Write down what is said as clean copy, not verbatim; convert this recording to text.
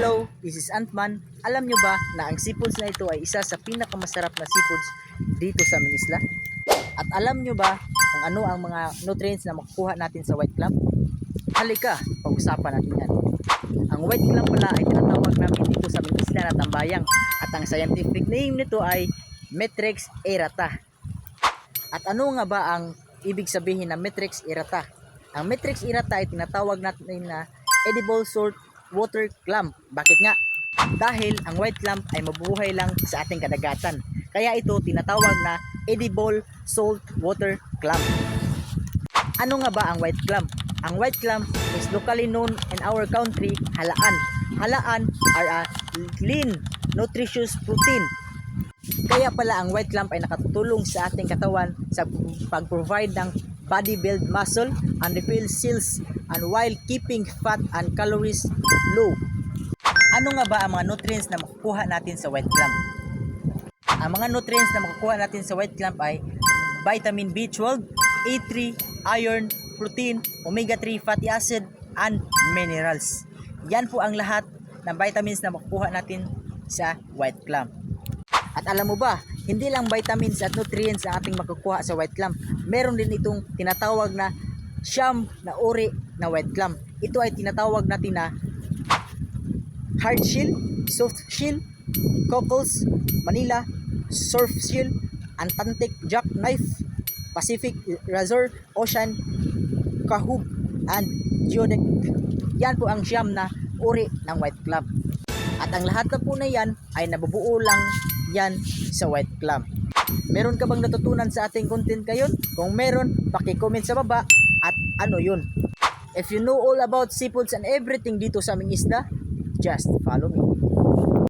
Hello, this is Antman. Alam nyo ba na ang seafoods na ito ay isa sa pinakamasarap na seafoods dito sa aming isla? At alam nyo ba kung ano ang mga nutrients na makukuha natin sa white clam? Halika, pag-usapan natin yan. Ang white clam pala ay tinatawag namin dito sa aming isla na tambayang. At ang scientific name nito ay Metrix aerata. At ano nga ba ang ibig sabihin ng Metrix aerata? Ang Metrix aerata ay tinatawag natin na edible salt water clam. Bakit nga? Dahil ang white clam ay mabubuhay lang sa ating kadagatan. Kaya ito tinatawag na edible salt water clam. Ano nga ba ang white clam? Ang white clam is locally known in our country halaan. Halaan are a lean, nutritious protein. Kaya pala ang white clam ay nakatutulong sa ating katawan sa pag-provide ng body build muscle and refill cells and while keeping fat and calories low. Ano nga ba ang mga nutrients na makukuha natin sa white clam? Ang mga nutrients na makukuha natin sa white clam ay vitamin B12, A3, iron, protein, omega-3 fatty acid, and minerals. Yan po ang lahat ng vitamins na makukuha natin sa white clam. At alam mo ba, hindi lang vitamins at nutrients ang ating makukuha sa white clam. Meron din itong tinatawag na siyam na uri na white clam. Ito ay tinatawag natin na hard shell, soft shell, cockles, Manila, surf shell, Atlantic jackknife, Pacific razor, ocean, kahug, and geoduck. Yan po ang siyam na uri ng white clam. At ang lahat na po na yan ay nabubuo lang yan sa white clam. Meron ka bang natutunan sa ating content ngayon? Kung meron, paki-comment sa baba at ano yun. If you know all about seafoods and everything dito sa aming isla, just follow me.